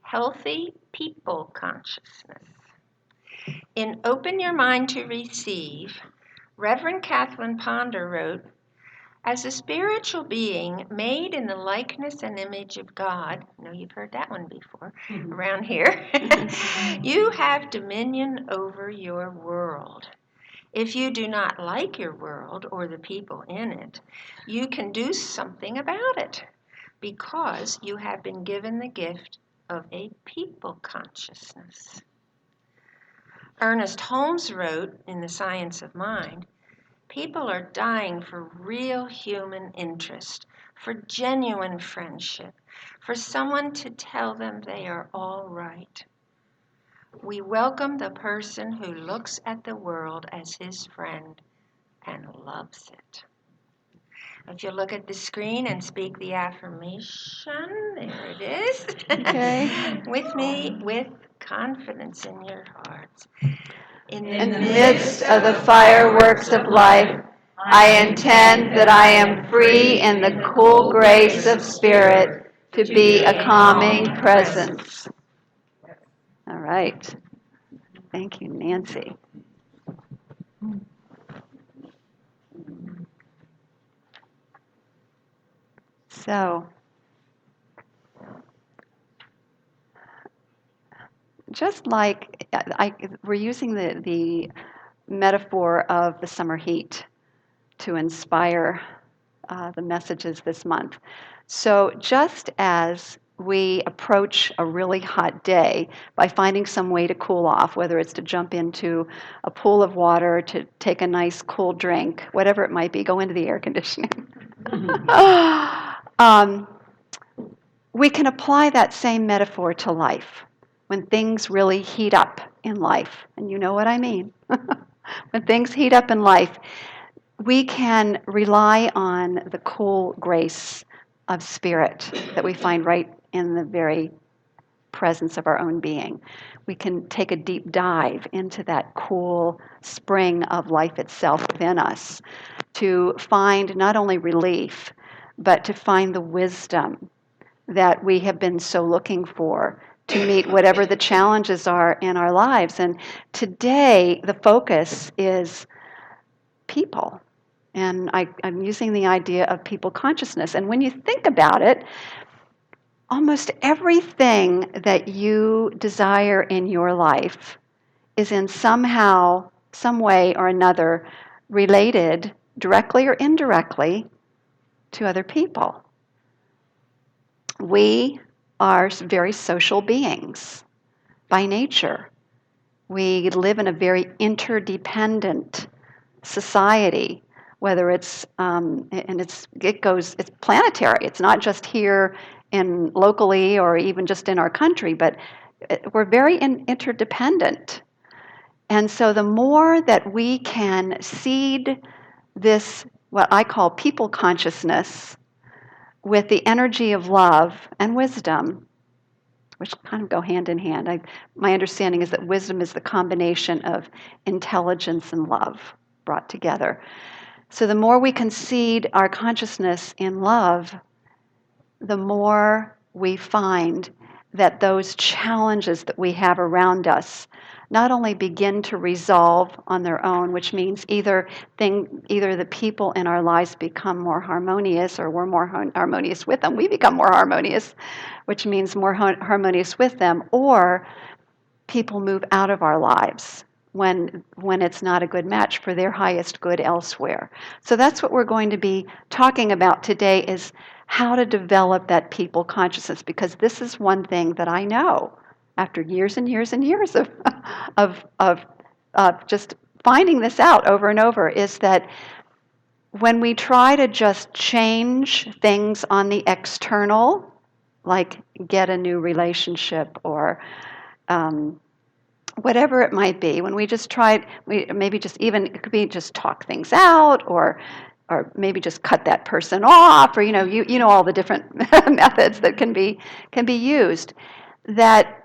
Healthy people consciousness. In Open Your Mind to Receive, Reverend Kathleen Ponder wrote, as a spiritual being made in the likeness and image of God, I know you've heard that one before around here, you have dominion over your world. If you do not like your world or the people in it, you can do something about it because you have been given the gift of a people consciousness. Ernest Holmes wrote in The Science of Mind, people are dying for real human interest, for genuine friendship, for someone to tell them they are all right. We welcome the person who looks at the world as his friend and loves it. If you look at the screen and speak the affirmation, there it is. Okay. With me, with confidence in your hearts. In the midst of the fireworks of life, I intend that I am free in the cool grace of spirit to be a calming presence. All right. Thank you, Nancy. So, just like we're using the metaphor of the summer heat to inspire the messages this month. So just as we approach a really hot day by finding some way to cool off, whether it's to jump into a pool of water, to take a nice cool drink, whatever it might be, go into the air conditioning. We can apply that same metaphor to life when things really heat up in life. And you know what I mean. When things heat up in life, we can rely on the cool grace of spirit that we find right in the very presence of our own being. We can take a deep dive into that cool spring of life itself within us to find not only relief, but to find the wisdom that we have been so looking for to meet whatever the challenges are in our lives. And today, the focus is people. And I'm using the idea of people consciousness. And when you think about it, almost everything that you desire in your life is in somehow, some way or another, related, directly or indirectly, to other people. We are very social beings by nature. We live in a very interdependent society, whether it's it's planetary. It's not just here in locally or even just in our country, but we're very interdependent. And so the more that we can seed this, what I call people consciousness, with the energy of love and wisdom, which kind of go hand in hand. My understanding is that wisdom is the combination of intelligence and love brought together. So the more we can seed our consciousness in love, the more we find that those challenges that we have around us not only begin to resolve on their own, which means either the people in our lives become more harmonious, or we're more harmonious with them. We become more harmonious, which means more harmonious with them, or people move out of our lives when it's not a good match for their highest good elsewhere. So that's what we're going to be talking about today, is how to develop that people consciousness, because this is one thing that I know after years and years and years of just finding this out over and over, is that when we try to just change things on the external, like get a new relationship or whatever it might be, when we just try, it could be just talk things out, or maybe just cut that person off, or you know all the different methods that can be used, that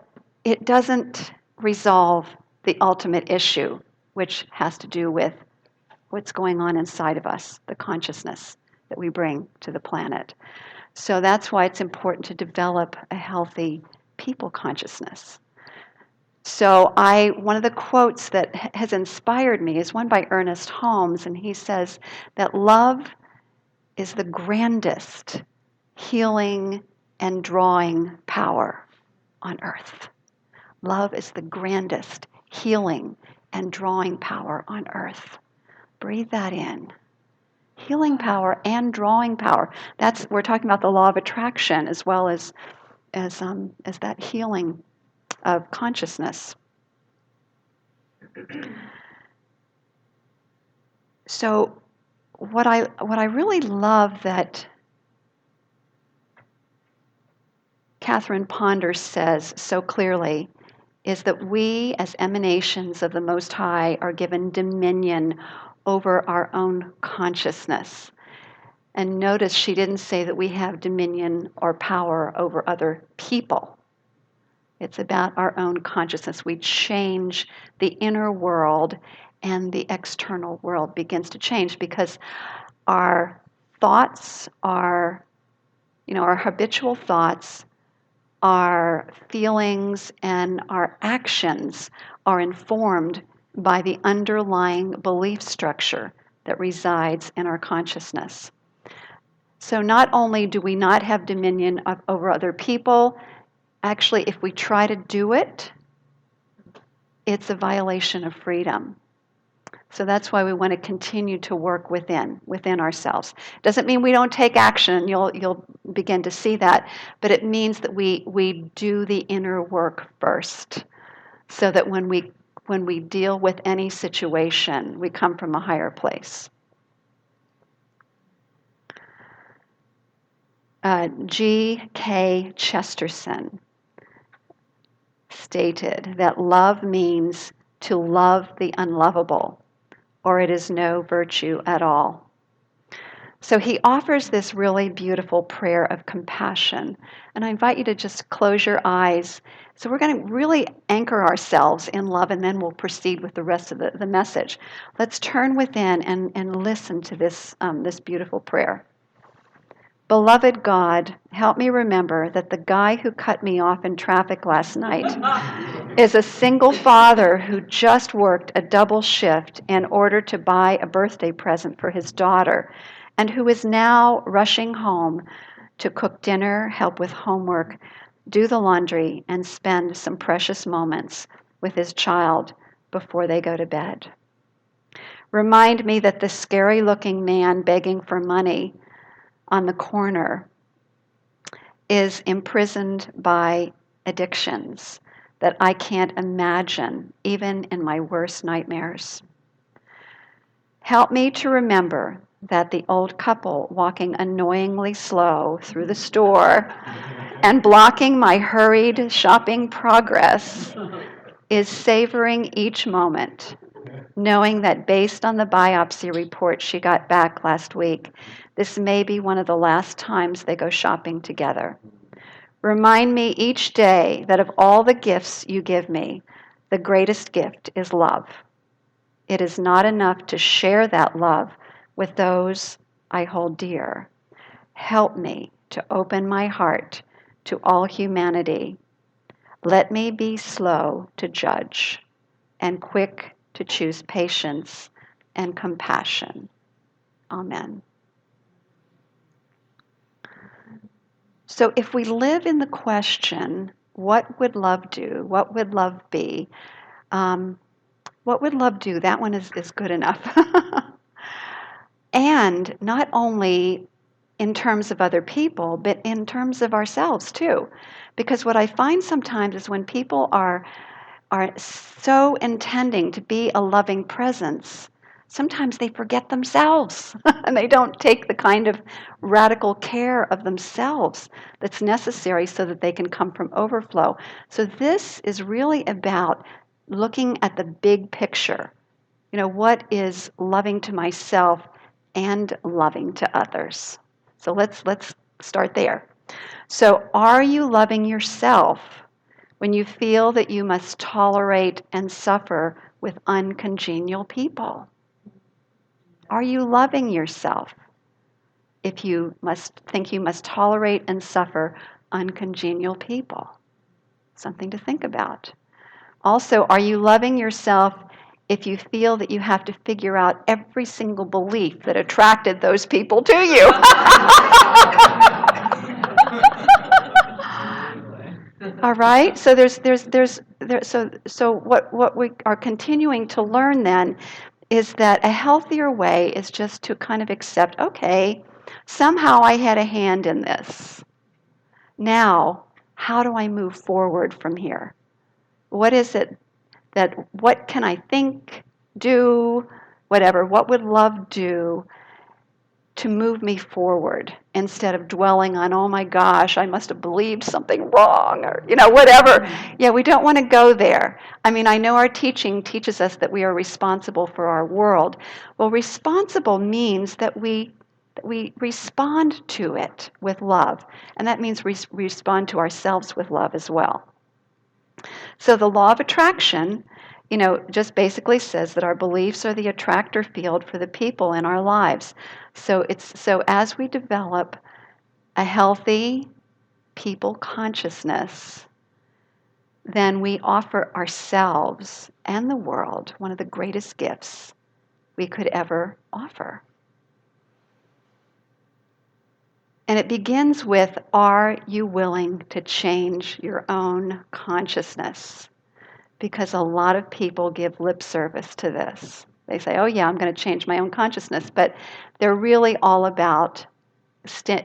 it doesn't resolve the ultimate issue, which has to do with what's going on inside of us, the consciousness that we bring to the planet. So that's why it's important to develop a healthy people consciousness. So one of the quotes that has inspired me is one by Ernest Holmes, and he says that love is the grandest healing and drawing power on earth. Love is the grandest healing and drawing power on earth. Breathe that in. Healing power and drawing power. We're talking about the law of attraction as well as that healing of consciousness. So what I really love that Catherine Ponder says so clearly is that we as emanations of the Most High are given dominion over our own consciousness. And notice she didn't say that we have dominion or power over other people. It's about our own consciousness. We change the inner world and the external world begins to change because our thoughts our habitual thoughts, our feelings, and our actions are informed by the underlying belief structure that resides in our consciousness. So not only do we not have dominion over other people, actually, if we try to do it, it's a violation of freedom. So that's why we want to continue to work within ourselves. Doesn't mean we don't take action. You'll begin to see that, but it means that we do the inner work first, so that when we deal with any situation, we come from a higher place. G.K. Chesterton stated that love means to love the unlovable, or it is no virtue at all. So he offers this really beautiful prayer of compassion. And I invite you to just close your eyes. So we're going to really anchor ourselves in love, and then we'll proceed with the rest of the message. Let's turn within and listen to this beautiful prayer. Beloved God, help me remember that the guy who cut me off in traffic last night is a single father who just worked a double shift in order to buy a birthday present for his daughter, and who is now rushing home to cook dinner, help with homework, do the laundry, and spend some precious moments with his child before they go to bed. Remind me that the scary-looking man begging for money on the corner is imprisoned by addictions that I can't imagine, even in my worst nightmares. Help me to remember that the old couple walking annoyingly slow through the store and blocking my hurried shopping progress is savoring each moment, knowing that based on the biopsy report she got back last week, this may be one of the last times they go shopping together. Remind me each day that of all the gifts you give me, the greatest gift is love. It is not enough to share that love with those I hold dear. Help me to open my heart to all humanity. Let me be slow to judge and quick to choose patience and compassion. Amen. So if we live in the question, what would love do? What would love be? What would love do? That one is good enough. And not only in terms of other people, but in terms of ourselves too. Because what I find sometimes is when people are so intending to be a loving presence, sometimes they forget themselves and they don't take the kind of radical care of themselves that's necessary so that they can come from overflow. So this is really about looking at the big picture. What is loving to myself and loving to others? So let's start there. So are you loving yourself when you feel that you must tolerate and suffer with uncongenial people? Are you loving yourself if you must tolerate and suffer uncongenial people? Something to think about. Also, are you loving yourself if you feel that you have to figure out every single belief that attracted those people to you? All right. So so what we are continuing to learn then is that a healthier way is just to kind of accept, okay, somehow I had a hand in this. Now, how do I move forward from here? What is it what can I think, do, whatever, what would love do to move me forward instead of dwelling on, oh my gosh, I must have believed something wrong, or, whatever. Yeah, we don't want to go there. I mean, I know our teaching teaches us that we are responsible for our world. Well, responsible means that we respond to it with love, and that means we respond to ourselves with love as well. So the law of attraction, just basically says that our beliefs are the attractor field for the people in our lives. So as we develop a healthy people consciousness, then we offer ourselves and the world one of the greatest gifts we could ever offer. And it begins with, are you willing to change your own consciousness? Because a lot of people give lip service to this. They say, oh yeah, I'm going to change my own consciousness, but they're really all about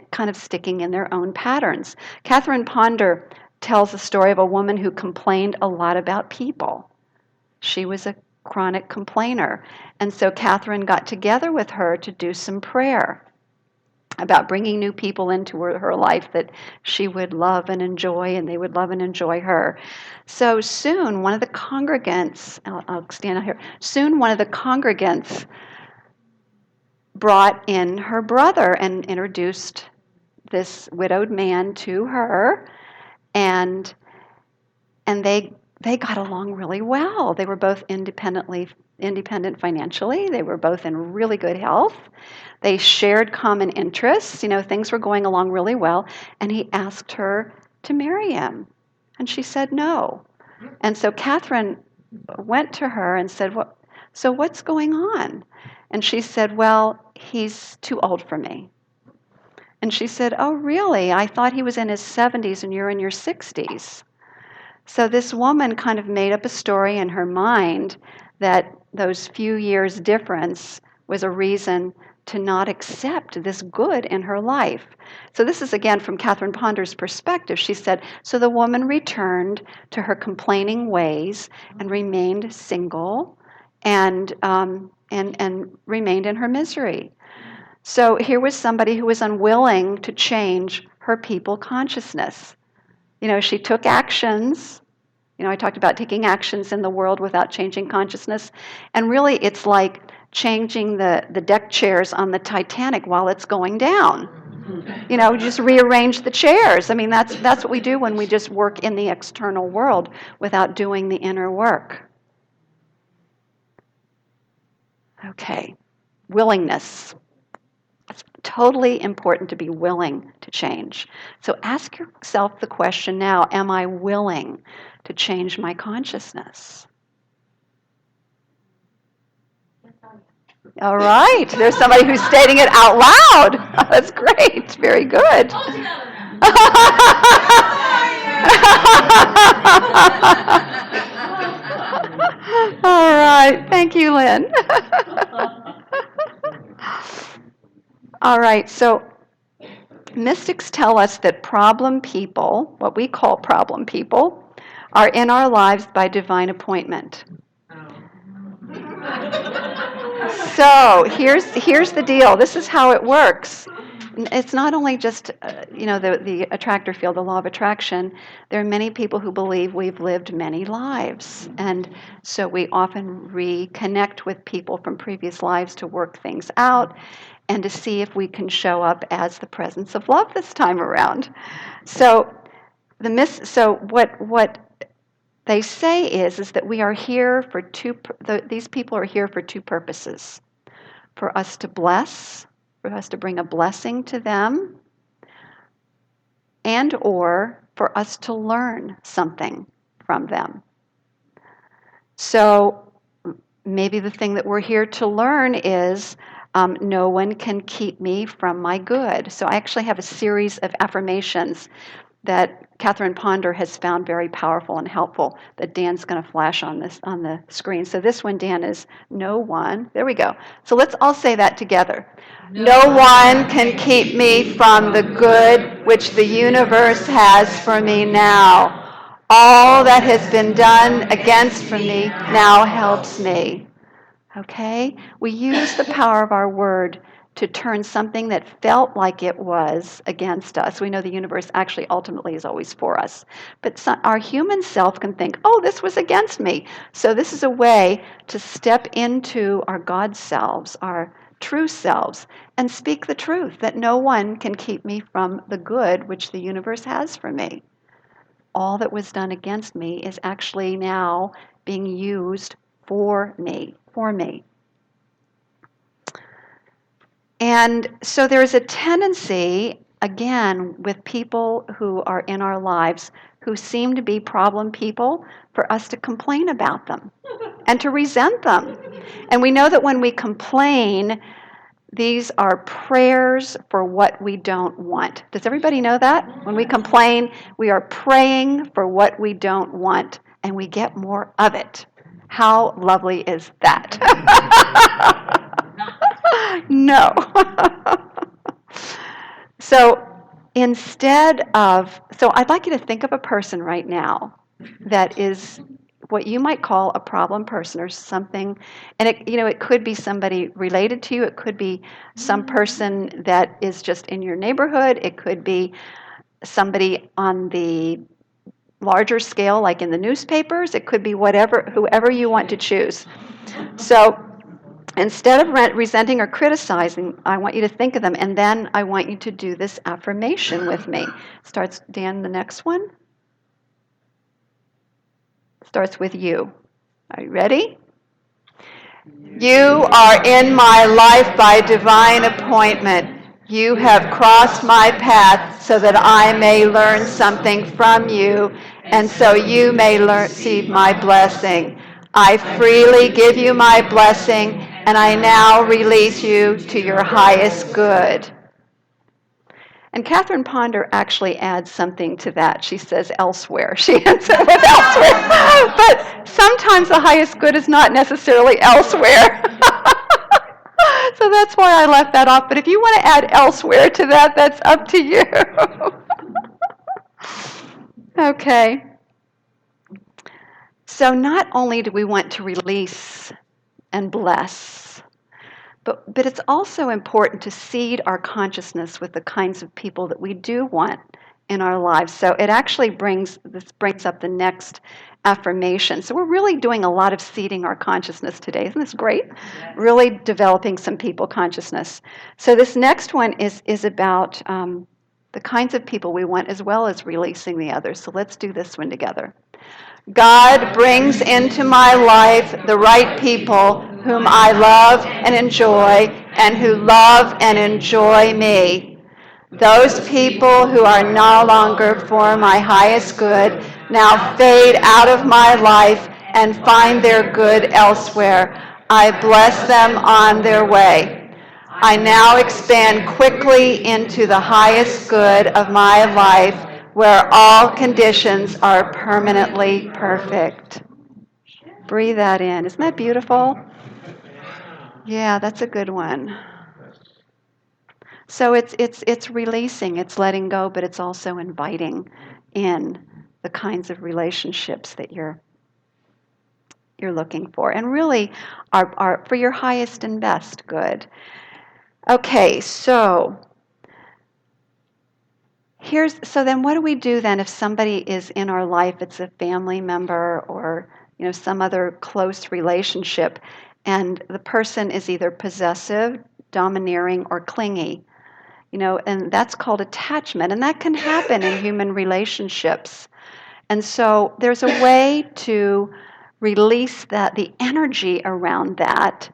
kind of sticking in their own patterns. Catherine Ponder tells a story of a woman who complained a lot about people. She was a chronic complainer. And so Catherine got together with her to do some prayer about bringing new people into her life that she would love and enjoy, and they would love and enjoy her. So soon, one of the congregants, I'll stand out here, soon one of the congregants brought in her brother and introduced this widowed man to her, and they got along really well. They were both independent financially. They were both in really good health. They shared common interests. Things were going along really well. And he asked her to marry him. And she said no. And so Catherine went to her and said, so what's going on? And she said, well, he's too old for me. And she said, oh, really? I thought he was in his 70s and you're in your 60s. So this woman kind of made up a story in her mind that those few years difference was a reason to not accept this good in her life. So this is again from Catherine Ponder's perspective. She said, so the woman returned to her complaining ways and remained single and remained in her misery. So here was somebody who was unwilling to change her people consciousness. She took actions. I talked about taking actions in the world without changing consciousness. And really, it's like changing the deck chairs on the Titanic while it's going down. Just rearrange the chairs. I mean, that's what we do when we just work in the external world without doing the inner work. Okay, willingness. It's totally important to be willing to change. So ask yourself the question now, am I willing to change my consciousness? All right, there's somebody who's stating it out loud. That's great, very good. All right, thank you, Lynn. All right, so mystics tell us that problem people, what we call problem people, are in our lives by divine appointment. So here's the deal. This is how it works. It's not only just the attractor field, the law of attraction. There are many people who believe we've lived many lives, and so we often reconnect with people from previous lives to work things out and to see if we can show up as the presence of love this time around. So what they say is that we are here for these people are here for two purposes. For us to bless, for us to bring a blessing to them, and or for us to learn something from them. So maybe the thing that we're here to learn is no one can keep me from my good. So I actually have a series of affirmations that Catherine Ponder has found very powerful and helpful that Dan's going to flash on the screen. So this one, Dan, is no one. There we go. So let's all say that together. No one can keep me from the good which the universe has for me now. All that has been done against for me now helps me. Okay? We use the power of our word to turn something that felt like it was against us. We know the universe actually ultimately is always for us. But our human self can think, oh, this was against me. So this is a way to step into our God selves, our true selves, and speak the truth that no one can keep me from the good which the universe has for me. All that was done against me is actually now being used for me. And so there's a tendency, again, with people who are in our lives who seem to be problem people, for us to complain about them and to resent them. And we know that when we complain, these are prayers for what we don't want. Does everybody know that? When we complain, we are praying for what we don't want, and we get more of it. How lovely is that? No. So I'd like you to think of a person right now that is what you might call a problem person or something, and it could be somebody related to you, it could be some person that is just in your neighborhood, it could be somebody on the larger scale like in the newspapers, it could be whoever you want to choose. So instead of resenting or criticizing, I want you to think of them, and then I want you to do this affirmation with me. Starts, Dan, the next one. Starts with you. Are you ready? You are in my life by divine appointment. You have crossed my path so that I may learn something from you, and so you may receive my blessing. I freely give you my blessing, and I now release you to your highest good. And Catherine Ponder actually adds something to that. She says elsewhere. She ends it with elsewhere. But sometimes the highest good is not necessarily elsewhere. So that's why I left that off. But if you want to add elsewhere to that, that's up to you. Okay. So not only do we want to release and bless, but it's also important to seed our consciousness with the kinds of people that we do want in our lives. So it actually brings up the next affirmation. So we're really doing a lot of seeding our consciousness today. Isn't this great? Yes. Really developing some people consciousness. So this next one is about the kinds of people we want as well as releasing the others. So let's do this one together. God brings into my life the right people whom I love and enjoy, and who love and enjoy me. Those people who are no longer for my highest good now fade out of my life and find their good elsewhere. I bless them on their way. I now expand quickly into the highest good of my life, where all conditions are permanently perfect. Breathe that in. Isn't that beautiful? Yeah, that's a good one. So it's releasing, it's letting go, but it's also inviting in the kinds of relationships that you're looking for, and really are for your highest and best good. Okay, so then what do we do then if somebody is in our life, it's a family member or some other close relationship, and the person is either possessive, domineering, or clingy, and that's called attachment, and that can happen in human relationships. And so there's a way to release the energy around that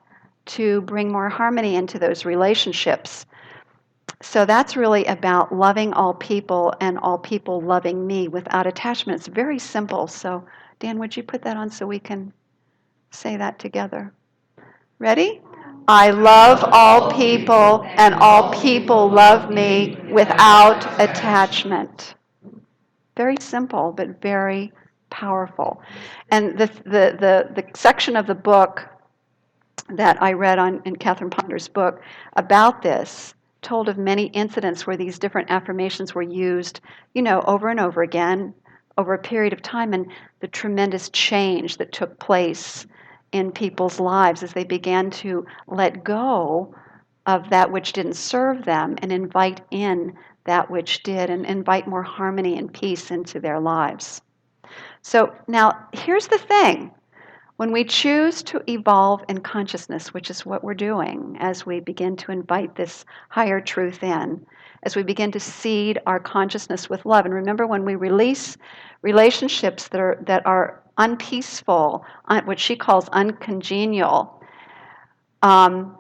to bring more harmony into those relationships. So that's really about loving all people and all people loving me without attachment. It's very simple. So, Dan, would you put that on so we can say that together? Ready? I love all people and all people love me without attachment. Very simple, but very powerful. And the section of the book that I read in Catherine Ponder's book about this told of many incidents where these different affirmations were used, over and over again over a period of time, and the tremendous change that took place in people's lives as they began to let go of that which didn't serve them and invite in that which did, and invite more harmony and peace into their lives. So now here's the thing. When we choose to evolve in consciousness, which is what we're doing as we begin to invite this higher truth in, as we begin to seed our consciousness with love, and remember, when we release relationships that are unpeaceful, what she calls uncongenial, and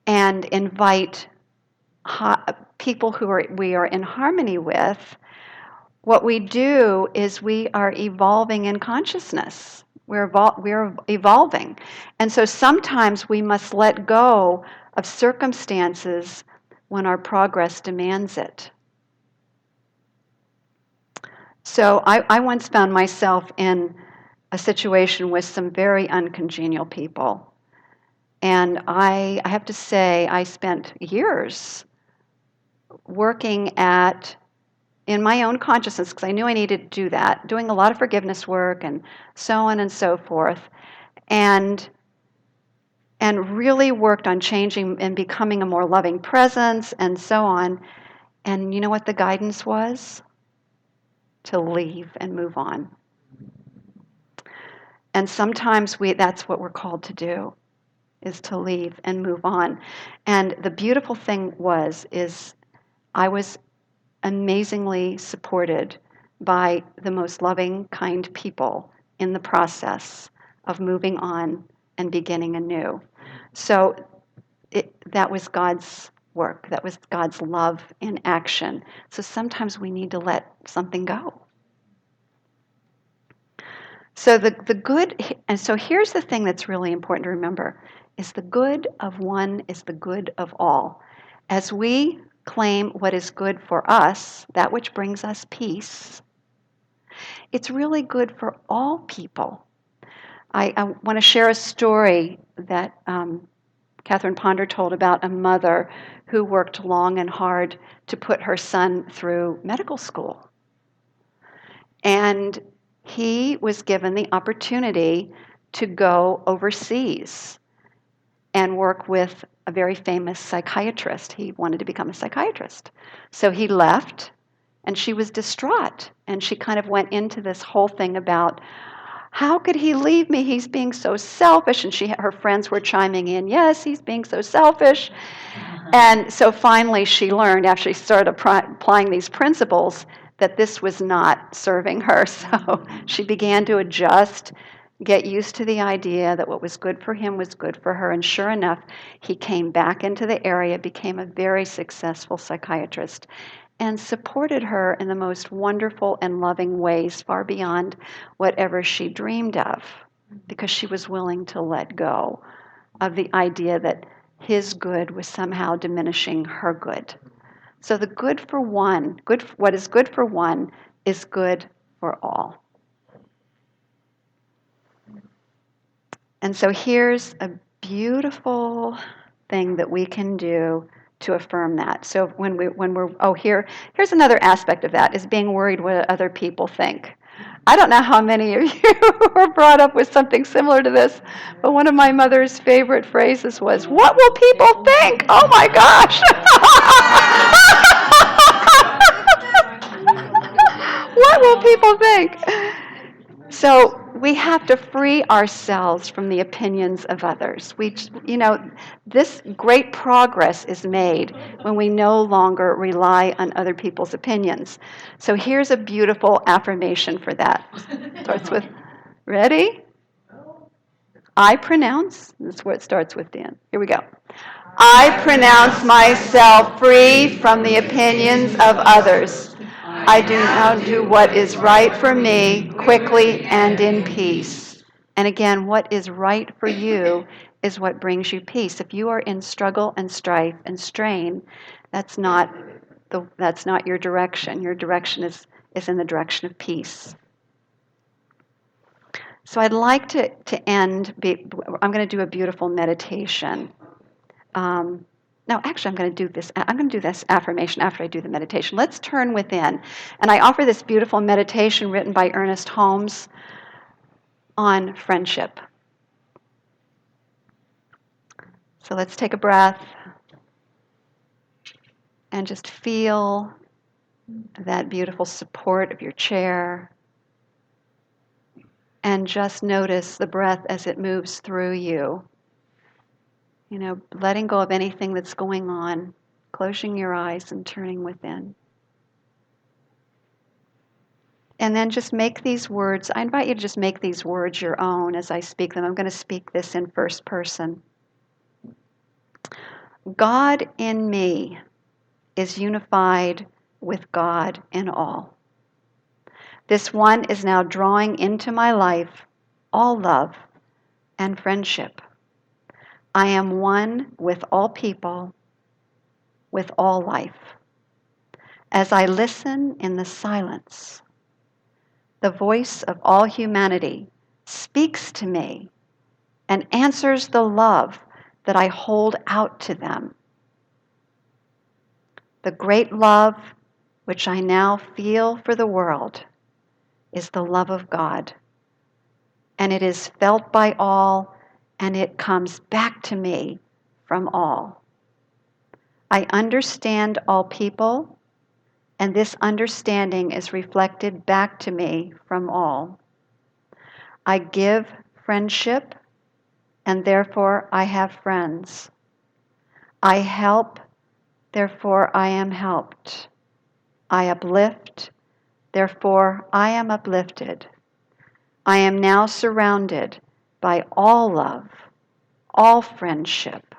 invite people we are in harmony with, what we do is we are evolving in consciousness. We're evolving. And so sometimes we must let go of circumstances when our progress demands it. So I once found myself in a situation with some very uncongenial people. And I have to say, I spent years working in my own consciousness, because I knew I needed to do that, doing a lot of forgiveness work and so on and so forth, and really worked on changing and becoming a more loving presence and so on. And you know what the guidance was? To leave and move on. And sometimes that's what we're called to do, is to leave and move on. And the beautiful thing is I was amazingly supported by the most loving, kind people in the process of moving on and beginning anew. So that was God's work. That was God's love in action. So sometimes we need to let something go. So the good, and so here's the thing that's really important to remember, is the good of one is the good of all. As we claim what is good for us, that which brings us peace, it's really good for all people. I want to share a story that Catherine Ponder told about a mother who worked long and hard to put her son through medical school. And he was given the opportunity to go overseas and work with a very famous psychiatrist. He wanted to become a psychiatrist. So he left, and she was distraught. And she kind of went into this whole thing about, how could he leave me? He's being so selfish. And her friends were chiming in, yes, he's being so selfish. And so finally she learned, after she started applying these principles, that this was not serving her. So she began to adjust, get used to the idea that what was good for him was good for her. And sure enough, he came back into the area, became a very successful psychiatrist, and supported her in the most wonderful and loving ways, far beyond whatever she dreamed of, because she was willing to let go of the idea that his good was somehow diminishing her good. So the good for one, what is good for one is good for all. And so here's a beautiful thing that we can do to affirm that. So here's another aspect of that, is being worried what other people think. I don't know how many of you were brought up with something similar to this, but one of my mother's favorite phrases was, "What will people think? Oh my gosh!" What will people think? So we have to free ourselves from the opinions of others. This great progress is made when we no longer rely on other people's opinions. So here's a beautiful affirmation for that. Starts with, ready? I pronounce, that's where it starts with, Dan. Here we go. I pronounce myself free from the opinions of others. I do now do what is right for me quickly and in peace. And again, what is right for you is what brings you peace. If you are in struggle and strife and strain, that's not your direction. Your direction is in the direction of peace. So I'd like to end, I'm going to do a beautiful meditation. No, actually, I'm going to do this affirmation after I do the meditation. Let's turn within. And I offer this beautiful meditation written by Ernest Holmes on friendship. So let's take a breath and just feel that beautiful support of your chair. And just notice the breath as it moves through you. You know, letting go of anything that's going on, closing your eyes and turning within. And then just make these words, I invite you to just make these words your own as I speak them. I'm going to speak this in first person. God in me is unified with God in all. This one is now drawing into my life all love and friendship. I am one with all people, with all life. As I listen in the silence, the voice of all humanity speaks to me and answers the love that I hold out to them. The great love which I now feel for the world is the love of God, and it is felt by all, and it comes back to me from all. I understand all people, and this understanding is reflected back to me from all. I give friendship, and therefore I have friends. I help, therefore I am helped. I uplift, therefore I am uplifted. I am now surrounded by all love, all friendship,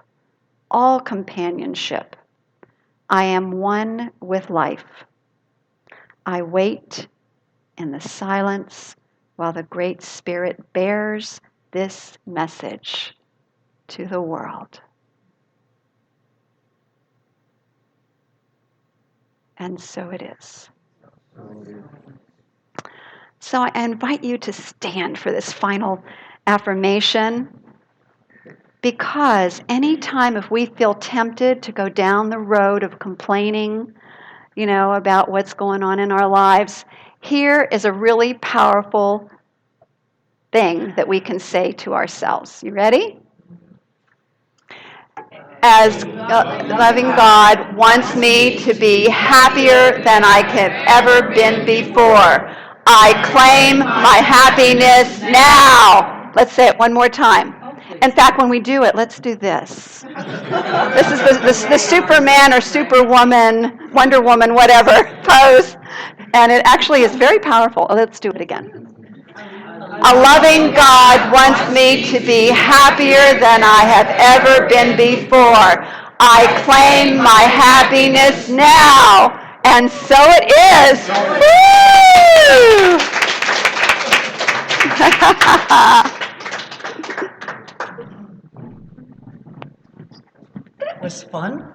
all companionship. I am one with life. I wait in the silence while the Great Spirit bears this message to the world. And so it is. So I invite you to stand for this final affirmation, because anytime if we feel tempted to go down the road of complaining, about what's going on in our lives, here is a really powerful thing that we can say to ourselves. You ready? As loving God wants me to be happier than I have ever been before, I claim my happiness now. Let's say it one more time. In fact, when we do it, let's do this. This is the Superman or Superwoman, Wonder Woman, whatever pose. And it actually is very powerful. Let's do it again. A loving God wants me to be happier than I have ever been before. I claim my happiness now. And so it is. Woo! Was fun?